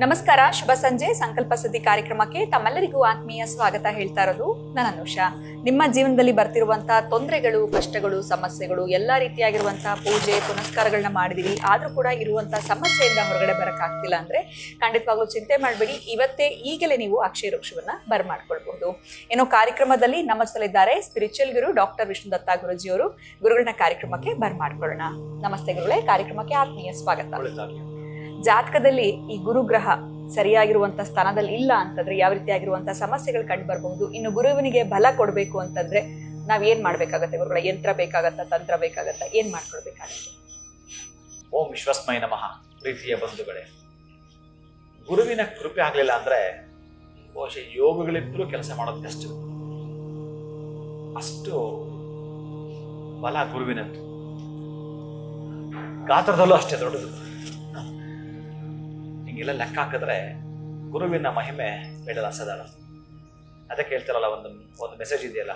ನಮಸ್ಕಾರ, ಶುಭ ಸಂಜೆ. ಸಂಕಲ್ಪ ಸಿದ್ಧಿ ಕಾರ್ಯಕ್ರಮಕ್ಕೆ ತಮ್ಮೆಲ್ಲರಿಗೂ ಆತ್ಮೀಯ ಸ್ವಾಗತ ಹೇಳ್ತಾ ಇರೋದು ನಾನು ಅನುಷಾ. ನಿಮ್ಮ ಜೀವನದಲ್ಲಿ ಬರ್ತಿರುವಂತಹ ತೊಂದರೆಗಳು, ಕಷ್ಟಗಳು, ಸಮಸ್ಯೆಗಳು, ಎಲ್ಲಾ ರೀತಿಯಾಗಿರುವಂತಹ ಪೂಜೆ ಪುನಸ್ಕಾರಗಳನ್ನ ಮಾಡಿದೀವಿ, ಆದ್ರೂ ಕೂಡ ಇರುವಂತಹ ಸಮಸ್ಯೆಯಿಂದ ಹೊರಗಡೆ ಬರಕ್ಕಾಗ್ತಿಲ್ಲ ಅಂದ್ರೆ ಖಂಡಿತವಾಗ್ಲೂ ಚಿಂತೆ ಮಾಡಬೇಡಿ. ಇವತ್ತೇ ಈಗಲೇ ನೀವು ಅಕ್ಷಯ ವೃಕ್ಷವನ್ನ ಬರ್ಮಾಡ್ಕೊಳ್ಬಹುದು. ಏನೋ ಕಾರ್ಯಕ್ರಮದಲ್ಲಿ ನಮ್ಮ ಜೊತೆಲಿದ್ದಾರೆ ಸ್ಪಿರಿಚುವಲ್ ಗುರು ಡಾಕ್ಟರ್ ವಿಷ್ಣುದತ್ತ ಗುರುಜಿಯವರು. ಗುರುಗಳನ್ನ ಕಾರ್ಯಕ್ರಮಕ್ಕೆ ಬರ್ಮಾಡ್ಕೊಳ್ಳೋಣ. ನಮಸ್ತೆ ಗುರುಗಳೇ, ಕಾರ್ಯಕ್ರಮಕ್ಕೆ ಆತ್ಮೀಯ ಸ್ವಾಗತ. ಜಾತಕದಲ್ಲಿ ಈ ಗುರುಗ್ರಹ ಸರಿಯಾಗಿರುವಂತಹ ಸ್ಥಾನದಲ್ಲಿ ಇಲ್ಲ ಅಂತಂದ್ರೆ ಯಾವ ರೀತಿಯಾಗಿರುವಂತಹ ಸಮಸ್ಯೆಗಳು ಕಂಡು ಬರಬಹುದು. ಇನ್ನು ಗುರುವಿನಿಗೆ ಬಲ ಕೊಡಬೇಕು ಅಂತಂದ್ರೆ ನಾವ್ ಏನ್ ಮಾಡ್ಬೇಕಾಗತ್ತೆ ಗುರುಗಳ? ಯಂತ್ರ ಬೇಕಾಗತ್ತ, ತಂತ್ರ ಬೇಕಾಗತ್ತ, ಏನ್ ಮಾಡ್ಕೊಳ್ಬೇಕಾಗತ್ತೆ? ಓಂ ವಿಶ್ವಸ್ಮೈ ನಮಃ. ಪ್ರೀತಿಯ ಬಂಧುಗಳೇ, ಗುರುವಿನ ಕೃಪೆ ಆಗ್ಲಿಲ್ಲ ಅಂದ್ರೆ ಬಹುಶಃ ಯೋಗಗಳಿದ್ರೂ ಕೆಲಸ ಮಾಡೋದು ಕಷ್ಟ. ಅಷ್ಟು ಬಲ ಗುರುವಿನದ್ದು. ಗಾತ್ರದಲ್ಲೂ ಅಷ್ಟೇ ದೊಡ್ಡದು. ಹಿಂಗೆಲ್ಲ ಲೆಕ್ಕ ಹಾಕಿದ್ರೆ ಗುರುವಿನ ಮಹಿಮೆ ಬೇಡಲ್ಲ ಸದಾಳ. ಅದಕ್ಕೆ ಹೇಳ್ತಾರಲ್ಲ, ಒಂದು ಮೆಸೇಜ್ ಇದೆಯಲ್ಲ,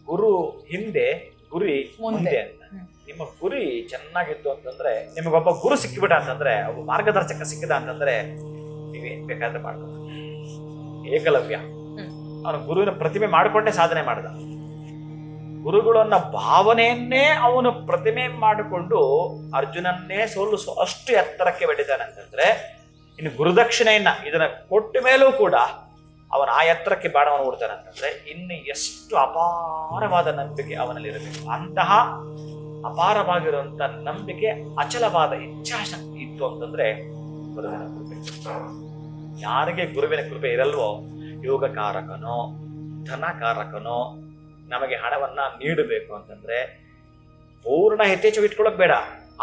ಗುರು ಹಿಂದೆ ಗುರಿ ಮುಂದೆ ಅಂತ. ನಿಮ್ಮ ಗುರಿ ಚೆನ್ನಾಗಿತ್ತು ಅಂತಂದ್ರೆ, ನಿಮಗೊಬ್ಬ ಗುರು ಸಿಕ್ಕಿಬಿಟ್ಟ ಅಂತಂದ್ರೆ, ಒಬ್ಬ ಮಾರ್ಗದರ್ಶಕ ಸಿಕ್ಕಿದ ಅಂತಂದ್ರೆ ನೀವೇನ್ ಬೇಕಾದ್ರೆ ಮಾಡ್ಬೋದು. ಏಕಲವ್ಯ ಅವನು ಗುರುವಿನ ಪ್ರತಿಮೆ ಮಾಡಿಕೊಂಡೇ ಸಾಧನೆ ಮಾಡಿದ. ಗುರುಗಳನ್ನ ಭಾವನೆಯನ್ನೇ ಅವನು ಪ್ರತಿಮೆ ಮಾಡಿಕೊಂಡು ಅರ್ಜುನನ್ನೇ ಸೋಲಿಸೋ ಅಷ್ಟು ಎತ್ತರಕ್ಕೆ ಬೆಟ್ಟಿದ್ದಾನೆ ಅಂತಂದ್ರೆ, ಇನ್ನು ಗುರುದಕ್ಷಿಣೆಯನ್ನ ಇದನ್ನ ಕೊಟ್ಟ ಮೇಲೂ ಕೂಡ ಅವನ ಆ ಎತ್ತರಕ್ಕೆ ಬಾಣವನ್ನು ಹೂಡ್ತಾನೆ ಅಂತಂದ್ರೆ ಇನ್ನು ಎಷ್ಟು ಅಪಾರವಾದ ನಂಬಿಕೆ ಅವನಲ್ಲಿ ಇರಬೇಕು. ಅಂತಹ ಅಪಾರವಾಗಿರುವಂತ ನಂಬಿಕೆ, ಅಚಲವಾದ ಇಚ್ಛಾಶಕ್ತಿ ಇತ್ತು ಅಂತಂದ್ರೆ ಗುರುವಿನ ಕೃಪೆ. ಯಾರಿಗೆ ಗುರುವಿನ ಕೃಪೆ ಇರಲ್ವೋ, ಯೋಗಕಾರಕನೋ ಧನಕಾರಕನೋ ನಮಗೆ ಹಣವನ್ನ ನೀಡಬೇಕು ಅಂತಂದ್ರೆ ಪೂರ್ಣ ಯಥೇಚ್ಛವಾಗಿ ಇಟ್ಕೊಳ್ಳೋಕೆ ಬೇಡ.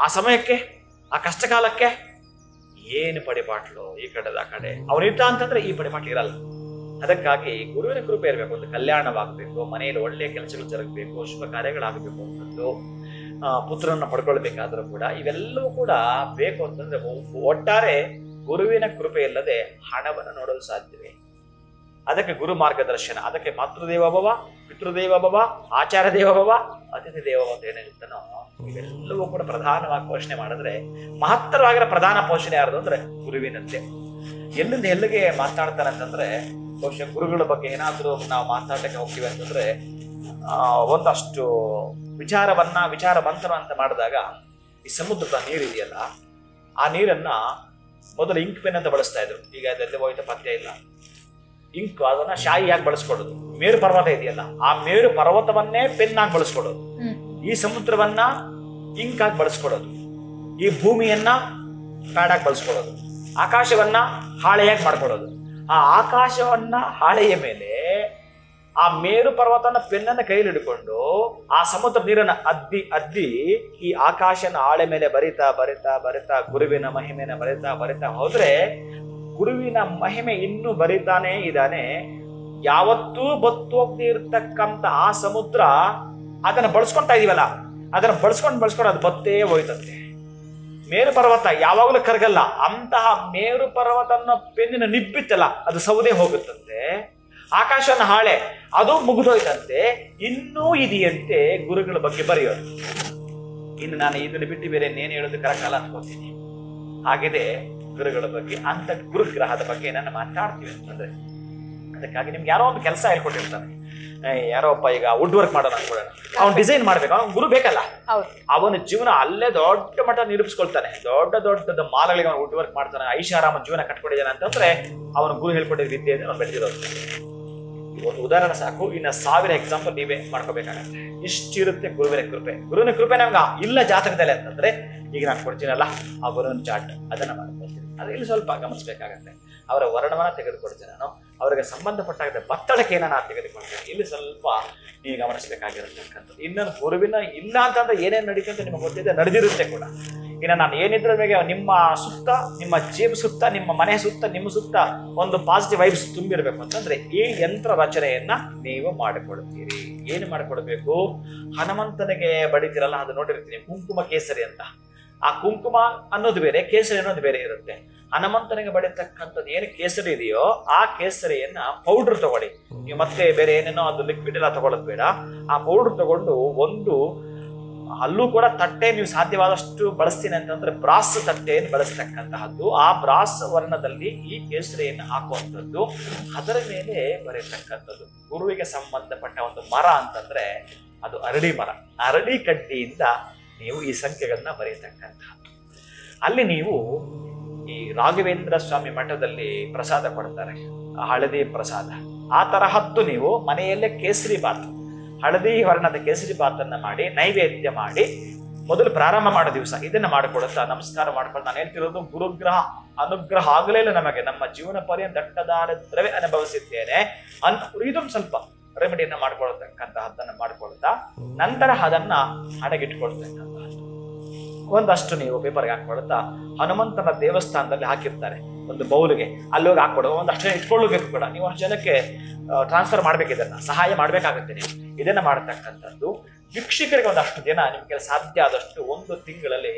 ಆ ಸಮಯಕ್ಕೆ, ಆ ಕಷ್ಟ ಕಾಲಕ್ಕೆ ಏನು ಪಡಿಪಾಟ್ಲು ಈ ಕಡೆದ ಆ ಕಡೆ ಅವನಿದ್ದ ಅಂತಂದ್ರೆ ಈ ಪಡಿಪಾಟ್ಲು ಇರಲ್ಲ. ಅದಕ್ಕಾಗಿ ಗುರುವಿನ ಕೃಪೆ ಇರಬೇಕು. ಒಂದು ಕಲ್ಯಾಣವಾಗಬೇಕು, ಮನೆಯಲ್ಲಿ ಒಳ್ಳೆಯ ಕೆಲಸಗಳು ಜರುಗಬೇಕು, ಶುಭ ಕಾರ್ಯಗಳಾಗಬೇಕು ಅಂತಂದು, ಪುತ್ರನನ್ನ ಪಡ್ಕೊಳ್ಬೇಕಾದ್ರೂ ಕೂಡ ಇವೆಲ್ಲವೂ ಕೂಡ ಬೇಕು ಅಂತಂದ್ರೆ ಒಟ್ಟಾರೆ ಗುರುವಿನ ಕೃಪೆ ಇಲ್ಲದೆ ಹಣವನ್ನು ನೋಡಲು ಸಾಧ್ಯವೇ? ಅದಕ್ಕೆ ಗುರು ಮಾರ್ಗದರ್ಶನ, ಅದಕ್ಕೆ ಮಾತೃದೇವೋಭವ, ಪಿತೃದೇವೋಭವ, ಆಚಾರ್ಯ ದೇವೋಭವ, ಅತಿಥಿ ದೇವೋಭವ ಅಂತ ಏನಿರುತ್ತಾನೋ ಇವೆಲ್ಲವೂ ಕೂಡ ಪ್ರಧಾನವಾಗಿ ಪೋಷಣೆ ಮಾಡಿದ್ರೆ, ಮಹತ್ತರವಾಗಿರೋ ಪ್ರಧಾನ ಪೋಷಣೆ ಯಾರ್ದು ಅಂದ್ರೆ ಗುರುವಿನಂತೆ. ಎಲ್ಲಿಂದ ಎಲ್ಲಿಗೆ ಮಾತಾಡ್ತಾನೆ ಅಂತಂದ್ರೆ, ಬಹುಶಃ ಗುರುಗಳ ಬಗ್ಗೆ ಏನಾದ್ರೂ ನಾವು ಮಾತಾಡಕ್ಕೆ ಹೋಗ್ತೀವಿ ಅಂತಂದ್ರೆ ಒಂದಷ್ಟು ವಿಚಾರ ಮಂಥನ ಅಂತ ಮಾಡಿದಾಗ, ಈ ಸಮುದ್ರದ ನೀರಿದೆಯಲ್ಲ, ಆ ನೀರನ್ನ ಮೊದಲು ಇಂಕ್ ಪೆನ್ ಅಂತ ಬಳಸ್ತಾ ಇದ್ರು. ಈಗ ಅದೆಲ್ಲ ಹೋಯ್ತು, ಪಥ್ಯ ಇಲ್ಲ. ಇಂಕ್ ಅದನ್ನ ಶಾಯಿಯಾಗಿ ಬಳಸ್ಕೊಡೋದು. ಮೇರು ಪರ್ವತ ಇದೆಯಲ್ಲ, ಆ ಮೇರು ಪರ್ವತವನ್ನೇ ಪೆನ್ ಆಗಿ ಬಳಸ್ಕೊಡೋದು. ಈ ಸಮುದ್ರವನ್ನ ಇಂಕ್ ಆಗಿ ಬಳಸ್ಕೊಡೋದು. ಈ ಭೂಮಿಯನ್ನ ಪ್ಯಾಡ್ ಆಗಿ ಬಳಸ್ಕೊಡೋದು. ಆಕಾಶವನ್ನ ಹಾಳೆಯಾಗಿ ಮಾಡ್ಕೊಡೋದು. ಆ ಆಕಾಶವನ್ನ ಹಾಳೆಯ ಮೇಲೆ ಆ ಮೇರು ಪರ್ವತನ ಪೆನ್ನನ್ನು ಕೈಲಿ ಹಿಡ್ಕೊಂಡು ಆ ಸಮುದ್ರ ನೀರನ್ನ ಅದ್ದಿ ಈ ಆಕಾಶನ ಹಾಳೆ ಮೇಲೆ ಬರಿತಾ ಬರಿತಾ ಬರಿತಾ ಗುರುವಿನ ಮಹಿಮೆನ ಬರಿತಾ ಹೋದ್ರೆ ಗುರುವಿನ ಮಹಿಮೆ ಇನ್ನೂ ಬರಿತಾನೇ ಇದ್ದಾನೆ. ಯಾವತ್ತೂ ಬತ್ತು ಹೋಗ್ತಿ ಇರ್ತಕ್ಕಂಥ ಆ ಸಮುದ್ರ ಅದನ್ನ ಬಳಸ್ಕೊಂತಾ ಇದೀವಲ್ಲ, ಅದನ್ನ ಬಳಸ್ಕೊಂಡು ಅದು ಬತ್ತೇ ಹೋಯ್ತಂತೆ. ಮೇರು ಪರ್ವತ ಯಾವಾಗಲೂ ಕರಗಲ್ಲ. ಅಂತಹ ಮೇರು ಪರ್ವತನ ಪೆನ್ನಿನ ನಿಬ್ಬಿತ್ತಲ್ಲ, ಅದು ಸೌದೆ ಹೋಗುತ್ತಂತೆ. ಆಕಾಶನ ಹಾಳೆ ಅದು ಮುಗಿದೋಯ್ತಂತೆ. ಇನ್ನೂ ಇದೆಯಂತೆ ಗುರುಗಳ ಬಗ್ಗೆ ಬರೆಯೋದು. ಇನ್ನು ನಾನು ಇದನ್ನು ಬಿಟ್ಟು ಬೇರೆ ನೇನು ಹೇಳೋದು ಕರೆಕ್ಟ್ ಅಲ್ಲ ಅನ್ಕೋತೀನಿ. ಹಾಗಿದೆ ಗುರುಗಳ ಬಗ್ಗೆ. ಅಂತ ಗುರುಗ್ರಹದ ಬಗ್ಗೆ ನಾನು ಮಾತಾಡ್ತೀವಿ ಅಂತಂದ್ರೆ, ಅದಕ್ಕಾಗಿ ನಿಮ್ಗೆ ಯಾರೋ ಒಂದು ಕೆಲಸ ಹೇಳ್ಕೊಟ್ಟಿರ್ತಾನೆ. ಯಾರೋ ಒಬ್ಬ ಈಗ ವುಡ್ ವರ್ಕ್ ಮಾಡೋಣ ಅನ್ಕೊಳ್ಳೋಣ, ಅವ್ನು ಡಿಸೈನ್ ಮಾಡ್ಬೇಕು, ಅವ್ನು ಗುರು ಬೇಕಲ್ಲ. ಅವನ ಜೀವನ ಅಲ್ಲೇ ದೊಡ್ಡ ಮಟ್ಟ ನಿರೂಪಿಸ್ಕೊಳ್ತಾನೆ. ದೊಡ್ಡ ಮಾಲಗಳಿಗೆ ಅವನು ವುಡ್ ವರ್ಕ್ ಮಾಡ್ತಾನೆ, ಐಷಾರಾಮ ಜೀವನ ಕಟ್ಕೊಂಡಿದ್ದಾನೆ ಅಂತಂದ್ರೆ ಅವನು ಗುರು ಹೇಳ್ಕೊಟ್ಟಿದ್ದ ವಿದ್ಯೆ ಅವ್ನು ಬೆಳೆದಿರೋದು. ಒಂದು ಉದಾಹರಣೆ ಸಾಕು, ಇನ್ನ 1000 ಎಕ್ಸಾಂಪಲ್ ನೀವೇ ಮಾಡ್ಕೋಬೇಕಾಗತ್ತೆ. ಇಷ್ಟಿರುತ್ತೆ ಗುರುವಿನ ಕೃಪೆ. ಗುರುವಿನ ಕೃಪೆ ನಮ್ಗೆ ಇಲ್ಲ ಜಾತಕದಲ್ಲಿ ಅಂತಂದ್ರೆ, ಈಗ ನಾನು ಕೊಡ್ತೀನಲ್ಲ ಆ ಗುರುವಿನ ಚಾರ್ಟ್, ಅದನ್ನ ಮಾಡ್ಕೊಳ್ತೀನಿ. ಅದು ಇಲ್ಲಿ ಸ್ವಲ್ಪ ಗಮನಿಸಬೇಕಾಗತ್ತೆ. ಅವರ ವರ್ಣವನ್ನ ತೆಗೆದುಕೊಡ್ತೇನೆ ನಾನು, ಅವರಿಗೆ ಸಂಬಂಧಪಟ್ಟಾಗ ಬತ್ತಡಕೆಯನ್ನ ನಾನು ತೆಗೆದುಕೊಳ್ತೇನೆ. ಇಲ್ಲಿ ಸ್ವಲ್ಪ ನೀವು ಗಮನಿಸಬೇಕಾಗಿರತಕ್ಕಂಥದ್ದು. ಇನ್ನೊಂದು ಗುರುವಿನ ಇಲ್ಲ ಅಂತಂದ್ರೆ ಏನೇನು ನಡೀತು ಅಂತ ನಿಮಗೆ ಗೊತ್ತಿದೆ, ನಡೆದಿರುತ್ತೆ ಕೂಡ. ಇನ್ನು ನಾನು ಏನಿದ್ರ ಮೇಲೆ ನಿಮ್ಮ ಸುತ್ತ, ನಿಮ್ಮ ಜೇಬು ಸುತ್ತ, ನಿಮ್ಮ ಮನೆ ಸುತ್ತ, ನಿಮ್ಮ ಸುತ್ತ ಒಂದು ಪಾಸಿಟಿವ್ ವೈಬ್ಸ್ ತುಂಬಿರ್ಬೇಕು ಅಂತಂದ್ರೆ ಈ ಯಂತ್ರ ರಚನೆಯನ್ನ ನೀವು ಮಾಡಿಕೊಡ್ತೀರಿ. ಏನು ಮಾಡಿಕೊಡ್ಬೇಕು? ಹನುಮಂತನಿಗೆ ಬಡಿತೀರಲ್ಲ, ಅದು ನೋಡಿರ್ತೀನಿ, ಕುಂಕುಮ ಕೇಸರಿ ಅಂತ. ಆ ಕುಂಕುಮ ಅನ್ನೋದು ಬೇರೆ, ಕೇಸರಿ ಅನ್ನೋದು ಬೇರೆ ಇರುತ್ತೆ. ಹನುಮಂತನಿಗೆ ಬಡಿತಕ್ಕಂಥದ್ದು ಏನು ಕೇಸರಿ ಇದೆಯೋ ಆ ಕೇಸರಿಯನ್ನ ಪೌಡರ್ ತಗೊಳ್ಳಿ. ನೀವು ಮತ್ತೆ ಬೇರೆ ಏನೇನೋ ಅದು ಲಿಕ್ವಿಡ್ ಎಲ್ಲ ತಗೊಳ್ಳೋದು ಬೇಡ. ಆ ಪೌಡರ್ ತಗೊಂಡು ಒಂದು ಅಲ್ಲೂ ಕೂಡ ತಟ್ಟೆ ನೀವು ಸಾಧ್ಯವಾದಷ್ಟು ಬಳಸ್ತೀನಿ ಅಂತಂದ್ರೆ ಬ್ರಾಸ್ ತಟ್ಟೆಯನ್ನು ಬಳಸ್ತಕ್ಕಂತಹದ್ದು. ಆ ಬ್ರಾಸ್ ವರ್ಣದಲ್ಲಿ ಈ ಕೇಸರಿಯನ್ನು ಹಾಕುವಂಥದ್ದು, ಅದರ ಮೇಲೆ ಬರೆಯತಕ್ಕಂಥದ್ದು. ಗುರುವಿಗೆ ಸಂಬಂಧಪಟ್ಟ ಒಂದು ಮರ ಅಂತಂದ್ರೆ ಅದು ಅರಳಿ ಮರ. ಅರಳಿ ಕಡ್ಡಿಯಿಂದ ನೀವು ಈ ಸಂಖ್ಯೆಗಳನ್ನ ಬರೆಯತಕ್ಕಂತಹದ್ದು. ಅಲ್ಲಿ ನೀವು ಈ ರಾಘವೇಂದ್ರ ಸ್ವಾಮಿ ಮಠದಲ್ಲಿ ಪ್ರಸಾದ ಕೊಡ್ತಾರೆ, ಹಳದಿ ಪ್ರಸಾದ. ಆ ತರಹದ್ದು ನೀವು ಮನೆಯಲ್ಲೇ ಕೇಸರಿ ಬಾತ್, ಹಳದಿ ವರ್ಣದ ಕೇಸರಿ ಬಾತನ್ನ ಮಾಡಿ ನೈವೇದ್ಯ ಮಾಡಿ ಮೊದಲು ಪ್ರಾರಂಭ ಮಾಡೋ ದಿವಸ ಇದನ್ನ ಮಾಡಿಕೊಡುತ್ತಾ ನಮಸ್ಕಾರ ಮಾಡ್ಕೊಂಡು, ನಾನು ಹೇಳ್ತಿರೋದು ಗುರುಗ್ರಹ ಅನುಗ್ರಹ ಆಗಲೇ ಇಲ್ಲ ನಮಗೆ, ನಮ್ಮ ಜೀವನ ಪರ್ಯಂತ ದಟ್ಟದಾರಿದ್ರವೇ ಅನುಭವಿಸಿದ್ದೇನೆ ಇದೊಂದು ಸ್ವಲ್ಪ ರೆಮಿಡಿಯನ್ನ ಮಾಡ್ಕೊಳ್ತಕ್ಕಂತಹದ್ದನ್ನ ಮಾಡ್ಕೊಳ್ತಾ ನಂತರ ಅದನ್ನ ಹಣಗಿಟ್ಕೊಳ್ತಕ್ಕಂತಹದ್ದು. ಒಂದಷ್ಟು ನೀವು ಪೇಪರ್ಗೆ ಹಾಕೊಳ್ತಾ ಹನುಮಂತನ ದೇವಸ್ಥಾನದಲ್ಲಿ ಹಾಕಿರ್ತಾರೆ ಒಂದು ಬೌಲ್ಗೆ, ಅಲ್ಲಿ ಹೋಗಿ ಹಾಕೊಡೋದು. ಒಂದಷ್ಟು ಇಟ್ಕೊಳ್ಳಬೇಕು ಕೂಡ, ನೀವು ಅಷ್ಟು ಜನಕ್ಕೆ ಟ್ರಾನ್ಸ್ಫರ್ ಮಾಡ್ಬೇಕು, ಇದನ್ನ ಸಹಾಯ ಮಾಡ್ಬೇಕಾಗುತ್ತೆ. ನೀವು ಇದನ್ನ ಮಾಡತಕ್ಕಂಥದ್ದು. ಭಿಕ್ಷುಕರಿಗೆ ಒಂದಷ್ಟು ದಿನ ನಿಮ್ಗೆ ಸಾಧ್ಯ ಆದಷ್ಟು 1 ತಿಂಗಳಲ್ಲಿ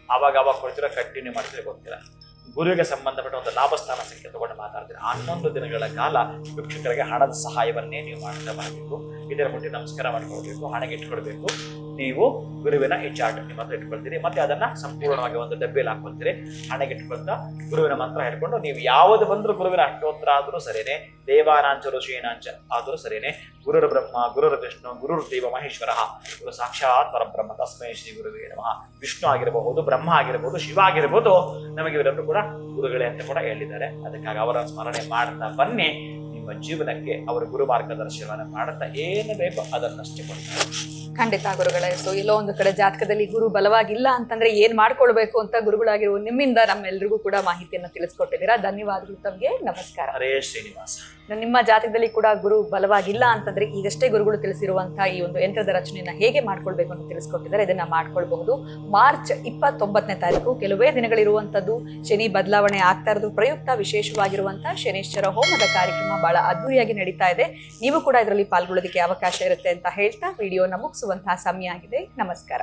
ಅವಾಗ ಕೊಡ್ತೀರ, ಕಂಟಿನ್ಯೂ ಮಾಡ್ತೀರ ಗೊತ್ತಿಲ್ಲ. ಗುರುವಿಗೆ ಸಂಬಂಧಪಟ್ಟ ಒಂದು ಲಾಭಸ್ಥಾನ ಸಂಖ್ಯೆ ತಗೊಂಡು ಮಾತಾಡ್ತೀರ. 11 ದಿನಗಳ ಕಾಲ ಭಿಕ್ಷುಕರಿಗೆ ಹಣದ ಸಹಾಯವನ್ನೇ ನೀವು ಮಾಡ್ತಾ ಬರಬೇಕು. ಇದರ ಮುಟ್ಟಿ ನಮಸ್ಕಾರ ಮಾಡ್ಕೊಳ್ಬೇಕು, ಹಣಗೆ ಇಟ್ಕೊಳ್ಬೇಕು. ನೀವು ಗುರುವಿನ ಈ ಚಾರ್ಟ್ ನಿಮ್ಮ ಹತ್ರ ಇಟ್ಕೊಳ್ತೀರಿ, ಮತ್ತೆ ಅದನ್ನ ಸಂಪೂರ್ಣವಾಗಿ ಒಂದು ಡಬ್ಬಿಯಲ್ಲಿ ಹಾಕೊಳ್ತೀರಿ. ಹಣಗೆ ಇಟ್ಕೊಳ್ತಾ ಗುರುವಿನ ಮಂತ್ರ ಹೇಳ್ಕೊಂಡು ನೀವು ಯಾವುದು ಬಂದ್ರು ಗುರುವಿನ ಅಷ್ಟೋತ್ತರ ಆದ್ರೂ ಸರಿನೇ, ದೇವಾನಾಂಚ ಋಷೀನಾಂಚ ಆದ್ರೂ ಸರಿನೇ, ಗುರುರ್ ಬ್ರಹ್ಮ ಗುರುರ್ ವಿಷ್ಣು ಗುರುರ್ ದೇವ ಮಹೇಶ್ವರ ಗುರು ಸಾಕ್ಷಾತ್ ಪರಬ್ರಹ್ಮ ತಸ್ಮೈ ಶ್ರೀ ಗುರುವೇ ನಮಃ. ವಿಷ್ಣು ಆಗಿರಬಹುದು, ಬ್ರಹ್ಮ ಆಗಿರಬಹುದು, ಶಿವ ಆಗಿರಬಹುದು, ನಮಗೆ ಇವರೆಲ್ಲರೂ ಕೂಡ ಗುರುಗಳೇ ಅಂತ ಕೂಡ ಹೇಳಿದ್ದಾರೆ. ಅದಕ್ಕಾಗಿ ಅವರ ಸ್ಮರಣೆ ಮಾಡ್ತಾ ಬನ್ನಿ. ನಿಮ್ಮ ಜೀವನಕ್ಕೆ ಅವರ ಗುರು ಮಾರ್ಗದರ್ಶನವನ್ನು ಮಾಡುತ್ತಾ ಏನು ಬೇಕೋ ಅದನ್ನಷ್ಟೇ ಕೊಡ್ತಾರೆ. ಖಂಡಿತ ಗುರುಗಳೇ. ಸೊ ಎಲ್ಲೋ ಒಂದು ಕಡೆ ಜಾತಕದಲ್ಲಿ ಗುರು ಬಲವಾಗಿಲ್ಲ ಅಂತಂದ್ರೆ ಏನ್ ಮಾಡ್ಕೊಳ್ಬೇಕು ಅಂತ ಗುರುಗಳಾಗಿರುವ ನಿಮ್ಮಿಂದ ನಮ್ಮೆಲ್ರಿಗೂ ಕೂಡ ಮಾಹಿತಿಯನ್ನು ತಿಳಿಸ್ಕೊಟ್ಟಿದ್ದೀರಾ. ಧನ್ಯವಾದಗಳು ತಮಗೆ. ನಮಸ್ಕಾರ. ಹರೇ ಶ್ರೀನಿವಾಸ. ನಿಮ್ಮ ಜಾತಕದಲ್ಲಿ ಕೂಡ ಗುರು ಬಲವಾಗಿಲ್ಲ ಅಂತಂದ್ರೆ ಈಗಷ್ಟೇ ಗುರುಗಳು ತಿಳಿಸಿರುವಂತಹ ಈ ಒಂದು ಯಂತ್ರದ ರಚನೆಯನ್ನ ಹೇಗೆ ಮಾಡ್ಕೊಳ್ಬೇಕು ಅಂತ ತಿಳಿಸ್ಕೊಟ್ಟಿದ್ದಾರೆ. ಇದನ್ನ ಮಾಡ್ಕೊಳ್ಬಹುದು. ಮಾರ್ಚ್ 29ನೇ ತಾರೀಕು ಕೆಲವೇ ದಿನಗಳಿರುವಂತದ್ದು. ಶನಿ ಬದಲಾವಣೆ ಆಗ್ತಾ ಇರೋದು ಪ್ರಯುಕ್ತ ವಿಶೇಷವಾಗಿರುವಂತಹ ಶನೀಶ್ವರ ಹೋಮದ ಕಾರ್ಯಕ್ರಮ ಬಹಳ ಅದ್ದೂರಿಯಾಗಿ ನಡೀತಾ ಇದೆ. ನೀವು ಕೂಡ ಇದರಲ್ಲಿ ಪಾಲ್ಗೊಳ್ಳೋದಕ್ಕೆ ಅವಕಾಶ ಇರುತ್ತೆ ಅಂತ ಹೇಳ್ತಾ ವಿಡಿಯೋನ ಮುಗಿಸುವಂತಹ ಸಮಯ ಆಗಿದೆ. ನಮಸ್ಕಾರ.